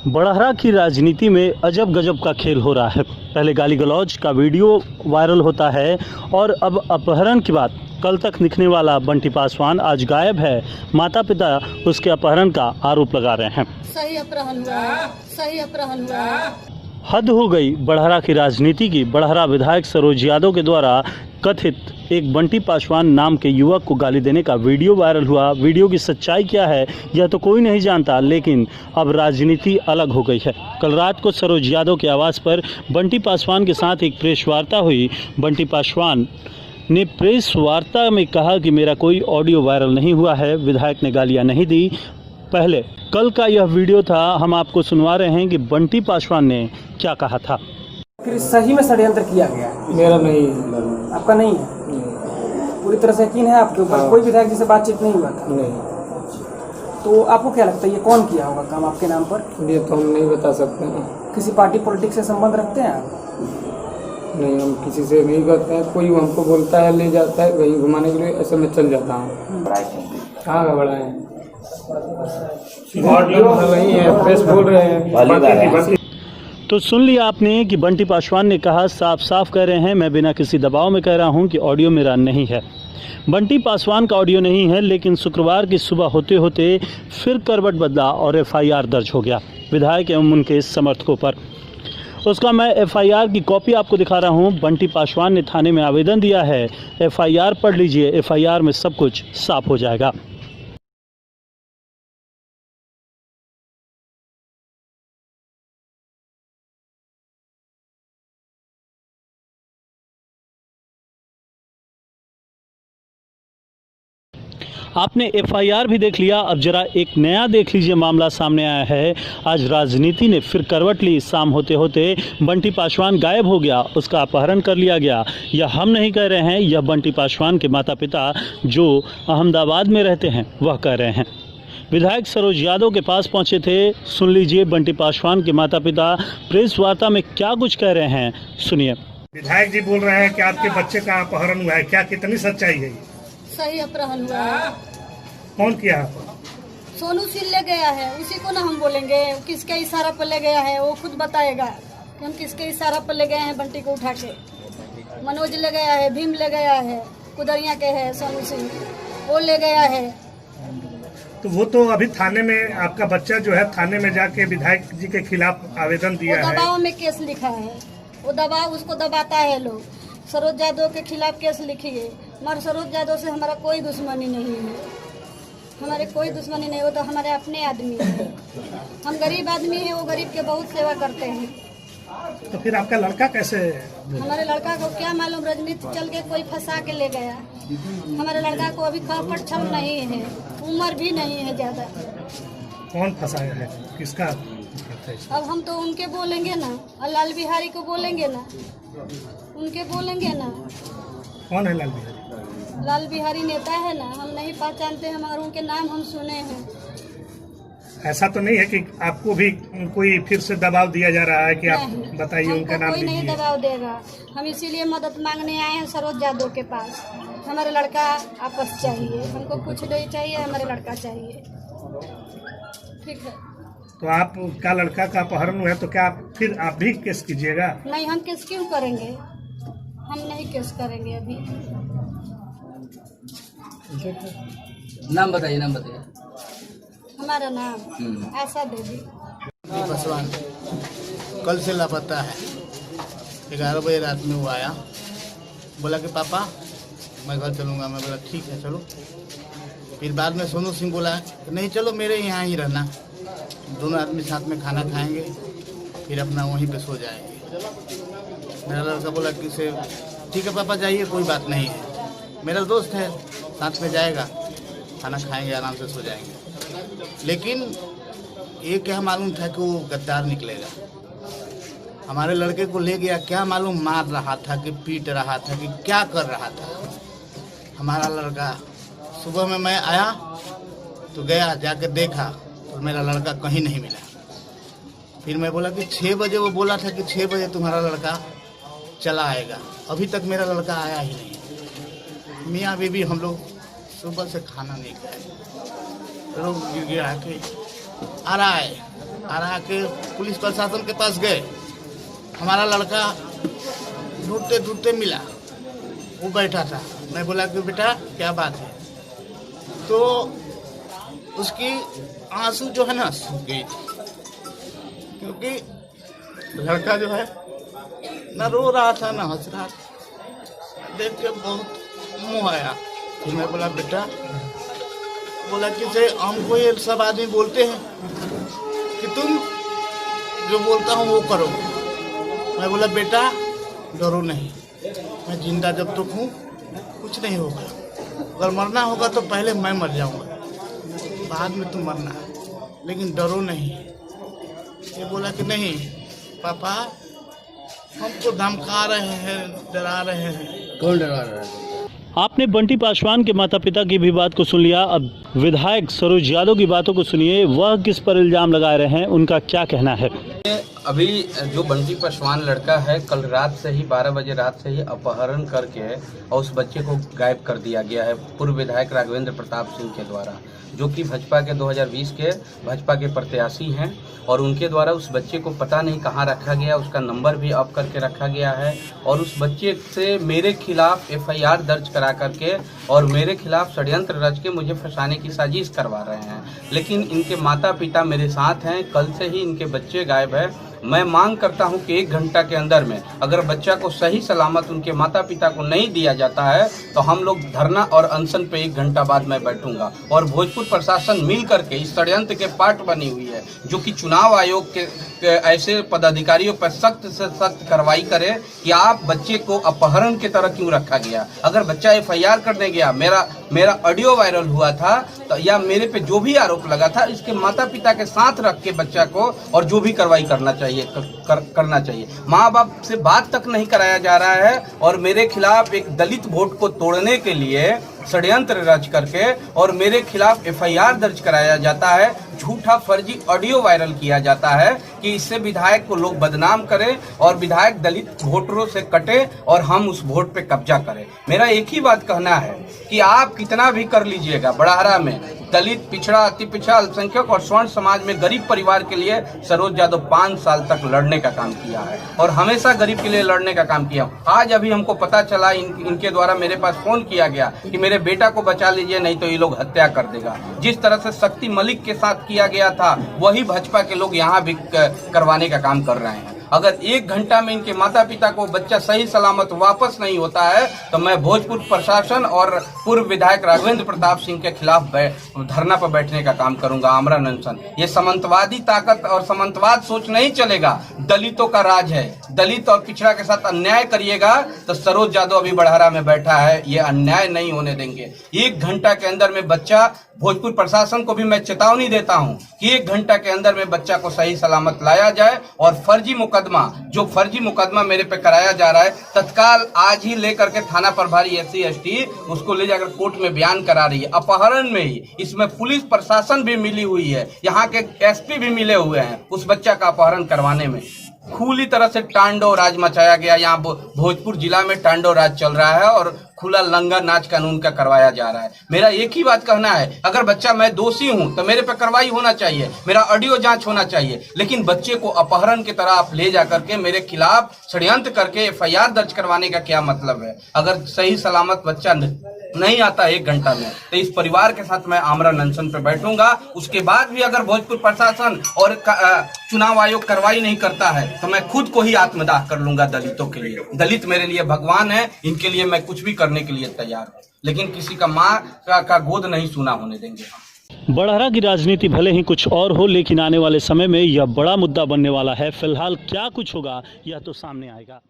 बड़हरा की राजनीति में अजब गजब का खेल हो रहा है। पहले गाली गलौज का वीडियो वायरल होता है और अब अपहरण की बात। कल तक दिखने वाला बंटी पासवान आज गायब है। माता पिता उसके अपहरण का आरोप लगा रहे हैं। सही अपहरण हुआ है, सही अपहरण हुआ है। हद हो गई बड़हरा की राजनीति की। बड़हरा विधायक सरोज यादव के द्वारा कथित एक बंटी पासवान नाम के युवक को गाली देने का वीडियो वायरल हुआ। वीडियो की सच्चाई क्या है यह तो कोई नहीं जानता, लेकिन अब राजनीति अलग हो गई है। कल रात को सरोज यादव के आवास पर बंटी पासवान के साथ एक प्रेस वार्ता हुई। बंटी पासवान ने प्रेस वार्ता में कहा कि मेरा कोई ऑडियो वायरल नहीं हुआ है, विधायक ने गालियां नहीं दी। पहले कल का यह वीडियो था, हम आपको सुनवा रहे हैं कि बंटी पासवान ने क्या कहा था। फिर सही में षड्यंत्र किया गया है? मेरा नहीं, आपका नहीं है? पूरी तरह से यकीन है आपके ऊपर? हाँ। कोई विधायक जी से बातचीत नहीं हुआ था? नहीं, तो आपको क्या लगता है ये कौन किया होगा काम आपके नाम पर? ये तो हम नहीं बता सकते हैं। किसी पार्टी पॉलिटिक्स से संबंध रखते हैं आप? नहीं, हम किसी से नहीं करते हैं। कोई हमको बोलता है ले जाता है कहीं घुमाने के लिए, ऐसे में चल जाता हूँ। कहाँ का बड़ा है? नहीं है, प्रेस बोल रहे हैं। तो सुन लिया आपने कि बंटी पासवान ने कहा, साफ साफ कह रहे हैं, मैं बिना किसी दबाव में कह रहा हूं कि ऑडियो मेरा नहीं है। बंटी पासवान का ऑडियो नहीं है, लेकिन शुक्रवार की सुबह होते होते फिर करवट बदला और एफआईआर दर्ज हो गया विधायक एवं उनके समर्थकों पर। उसका मैं एफआईआर की कॉपी आपको दिखा रहा हूं। बंटी पासवान ने थाने में आवेदन दिया है। एफआईआर पढ़ लीजिए, एफआईआर में सब कुछ साफ हो जाएगा। आपने एफआईआर भी देख लिया, अब जरा एक नया देख लीजिए मामला सामने आया है। आज राजनीति ने फिर करवट ली। शाम होते होते बंटी पासवान गायब हो गया, उसका अपहरण कर लिया गया। यह हम नहीं कह रहे हैं, यह बंटी पासवान के माता पिता जो अहमदाबाद में रहते हैं वह कह रहे हैं। विधायक सरोज यादव के पास पहुंचे थे। सुन लीजिए बंटी पासवान के माता पिता प्रेस वार्ता में क्या कुछ कह रहे हैं, सुनिए। विधायक जी बोल रहे हैं कि आपके बच्चे का अपहरण हुआ है, क्या कितनी सच्चाई है? सही अपहरण हुआ है। कौन किया? सोनू सिंह ले गया है, उसी को ना हम बोलेंगे। किसके इशारा पर ले गया है वो खुद बताएगा कि हम किसके इशारा पर ले गए हैं बंटी को उठा के। मनोज ले गया है, भीम ले गया है, कुदरिया के है सोनू सिंह, वो ले गया है। तो वो तो अभी थाने में आपका बच्चा जो है थाने में जाके विधायक जी के खिलाफ आवेदन दिया वो है। दबाव में केस लिखा है, वो दबाव उसको दबाता है लोग। सरोज यादव के खिलाफ केस लिखिए, मगर सरोज यादव से हमारा कोई दुश्मनी नहीं है, हमारे कोई दुश्मनी नहीं। वो तो हमारे अपने आदमी है। हम गरीब आदमी हैं, वो गरीब के बहुत सेवा करते हैं। तो फिर आपका लड़का कैसे? हमारे लड़का को क्या मालूम, राजनीति चल के कोई फंसा के ले गया। हमारे लड़का को अभी खपट छल नहीं है, उम्र भी नहीं है ज्यादा। कौन फंसाया है, किसका? अब हम तो उनके बोलेंगे ना, और लाल बिहारी को बोलेंगे ना, उनके बोलेंगे ना। कौन है लाल बिहारी? लाल बिहारी नेता है ना, हम नहीं पहचानते हैं, मगर उनके नाम हम सुने हैं। ऐसा तो नहीं है कि आपको भी कोई फिर से दबाव दिया जा रहा है कि आप नहीं, बताइए हमको उनका नाम कोई नहीं लीजिए? दबाव देगा। हम इसीलिए मदद मांगने आए हैं सरोज यादव के पास। हमारे लड़का आपस चाहिए, हमको कुछ नहीं चाहिए, हमारे लड़का चाहिए। ठीक है, तो आपका लड़का का अपहरण हुआ है तो क्या फिर आप भी केस कीजिएगा? नहीं हम केस क्यों करेंगे, हम नहीं केस करेंगे अभी। नाम बताइए, नाम बताइए। हमारा नाम आशा देवी। पासवान कल से लापता है। 11 बजे रात में वो आया, बोला कि पापा मैं घर चलूँगा। मैं बोला ठीक है चलो। फिर बाद में सोनू सिंह बोला नहीं चलो मेरे यहाँ ही रहना, दोनों आदमी साथ में खाना खाएंगे, फिर अपना वहीं पे सो जाएंगे। मेरा लड़का बोला कि से ठीक है पापा जाइए, कोई बात नहीं है, मेरा दोस्त है, साथ में जाएगा, खाना खाएंगे, आराम से सो जाएंगे। लेकिन ये क्या मालूम था कि वो गद्दार निकलेगा। हमारे लड़के को ले गया, क्या मालूम मार रहा था कि पीट रहा था कि क्या कर रहा था हमारा लड़का। सुबह में मैं आया तो गया, जाकर देखा तो मेरा लड़का कहीं नहीं मिला। फिर मैं बोला कि 6 बजे, वो बोला था कि 6 बजे तुम्हारा लड़का चला आएगा, अभी तक मेरा लड़का आया ही नहीं। मियाँ बीबी हम लोग सुबह से खाना नहीं खाए, लोग गिर गिरा के आ रहा है। आरा के पुलिस प्रशासन के पास गए। हमारा लड़का ढूंढते ढूंढते मिला, वो बैठा था। मैं बोला कि बेटा क्या बात है, तो उसकी आंसू जो है ना सूख गई थी, क्योंकि लड़का जो है ना रो रहा था ना हंस रहा था। देख के बहुत मुँह आया। फिर मैं बोला बेटा, बोला कि से हमको ये सब आदमी बोलते हैं कि तुम जो बोलता हूँ वो करो। मैं बोला बेटा डरो नहीं, मैं जिंदा जब तक हूँ कुछ नहीं होगा। अगर मरना होगा तो पहले मैं मर जाऊंगा, बाद में तुम मरना, लेकिन डरो नहीं। ये बोला कि नहीं पापा, हमको धमका रहे हैं, डरा रहे हैं। कौन डरा रहा है? आपने बंटी पासवान के माता पिता की भी बात को सुन लिया। अब विधायक सरोज यादव की बातों को सुनिए, वह किस पर इल्जाम लगा रहे हैं, उनका क्या कहना है। अभी जो बंटी पासवान लड़का है, कल रात से ही 12 बजे रात से ही अपहरण करके और उस बच्चे को गायब कर दिया गया है पूर्व विधायक राघवेंद्र प्रताप सिंह के द्वारा, जो कि भाजपा के 2020 के भाजपा के प्रत्याशी हैं। और उनके द्वारा उस बच्चे को पता नहीं कहाँ रखा गया, उसका नंबर भी ऑफ करके रखा गया है। और उस बच्चे से मेरे खिलाफ FIR दर्ज करा करके और मेरे खिलाफ षड्यंत्र रच के मुझे फंसाने की साजिश करवा रहे हैं। लेकिन इनके माता पिता मेरे साथ हैं, कल से ही इनके बच्चे गायब है। मैं मांग करता हूं कि 1 घंटा के अंदर में अगर बच्चा को सही सलामत उनके माता पिता को नहीं दिया जाता है तो हम लोग धरना और अनशन पे 1 घंटा बाद मैं बैठूंगा। और भोजपुर प्रशासन मिल करके इस षड्यंत्र के पार्ट बनी हुई है, जो कि चुनाव आयोग के ऐसे पदाधिकारियों पर सख्त से सख्त कार्रवाई करे कि आप बच्चे को अपहरण की तरह क्यों रखा गया। अगर बच्चा FIR करने गया, मेरा ऑडियो वायरल हुआ था, तो या मेरे पे जो भी आरोप लगा था, इसके माता पिता के साथ रख के बच्चा को और जो भी कार्रवाई करना चाहिए करना चाहिए। माँ बाप से बात तक नहीं कराया जा रहा है और मेरे खिलाफ एक दलित वोट को तोड़ने के लिए षड्यंत्र रच करके और मेरे खिलाफ FIR दर्ज कराया जाता है। झूठा फर्जी ऑडियो वायरल किया जाता है कि इससे विधायक को लोग बदनाम करें और विधायक दलित वोटरों से कटे और हम उस वोट पे कब्जा करें। मेरा एक ही बात कहना है कि आप कितना भी कर लीजिएगा, बड़हरा में दलित, पिछड़ा, अति पिछड़ा, अल्पसंख्यक और स्वर्ण समाज में गरीब परिवार के लिए सरोज यादव 5 साल तक लड़ने का काम किया है और हमेशा गरीब के लिए लड़ने का काम किया। आज अभी हमको पता चला, इनके द्वारा मेरे पास फोन किया गया कि मेरे बेटा को बचा लीजिए, नहीं तो ये लोग हत्या कर देगा। जिस तरह से शक्ति मलिक के साथ किया गया था, वही भाजपा के लोग यहाँ भी करवाने का काम कर रहे हैं। अगर 1 घंटा में इनके माता पिता को बच्चा सही सलामत वापस नहीं होता है तो मैं भोजपुर प्रशासन और पूर्व विधायक राघवेंद्र प्रताप सिंह के खिलाफ धरना पर बैठने का काम करूंगा, आमरण अनशन। ये सामंतवादी ताकत और सामंतवाद सोच नहीं चलेगा। दलितों का राज है, दलित और पिछड़ा के साथ अन्याय करिएगा तो सरोज यादव अभी बड़हरा में बैठा है, ये अन्याय नहीं होने देंगे। 1 घंटा के अंदर में बच्चा, भोजपुर प्रशासन को भी मैं चेतावनी देता हूं कि 1 घंटा के अंदर में बच्चा को सही सलामत लाया जाए और फर्जी मुकदमा मेरे पे कराया जा रहा है, तत्काल आज ही लेकर के थाना प्रभारी SC ST उसको ले जाकर कोर्ट में बयान करा रही है। अपहरण में ही इसमें पुलिस प्रशासन भी मिली हुई है, यहाँ के SP भी मिले हुए हैं उस बच्चा का अपहरण करवाने में। खुली तरह से टांडव राज मचाया गया, यहाँ भोजपुर जिला में टांडव राज चल रहा है और खुला लंगा नाच कानून का करवाया जा रहा है। मेरा एक ही बात कहना है, अगर बच्चा मैं दोषी हूं तो मेरे पे कार्रवाई होना चाहिए, मेरा ऑडियो जांच होना चाहिए, लेकिन बच्चे को अपहरण की तरह आप ले जा करके मेरे खिलाफ षड्यंत्र करके FIR दर्ज करवाने का क्या मतलब है। अगर सही सलामत बच्चा नहीं आता 1 घंटा में तो इस परिवार के साथ मैं आमरण अनशन पे बैठूंगा। उसके बाद भी अगर भोजपुर प्रशासन और चुनाव आयोग कार्रवाई नहीं करता है तो मैं खुद को ही आत्मदाह कर लूंगा दलितों के लिए। दलित मेरे लिए भगवान है, इनके लिए मैं कुछ भी करने के लिए तैयार हूँ, लेकिन किसी का माँ का गोद नहीं सुना होने देंगे। बड़हरा की राजनीति भले ही कुछ और हो, लेकिन आने वाले समय में यह बड़ा मुद्दा बनने वाला है। फिलहाल क्या कुछ होगा यह तो सामने आएगा।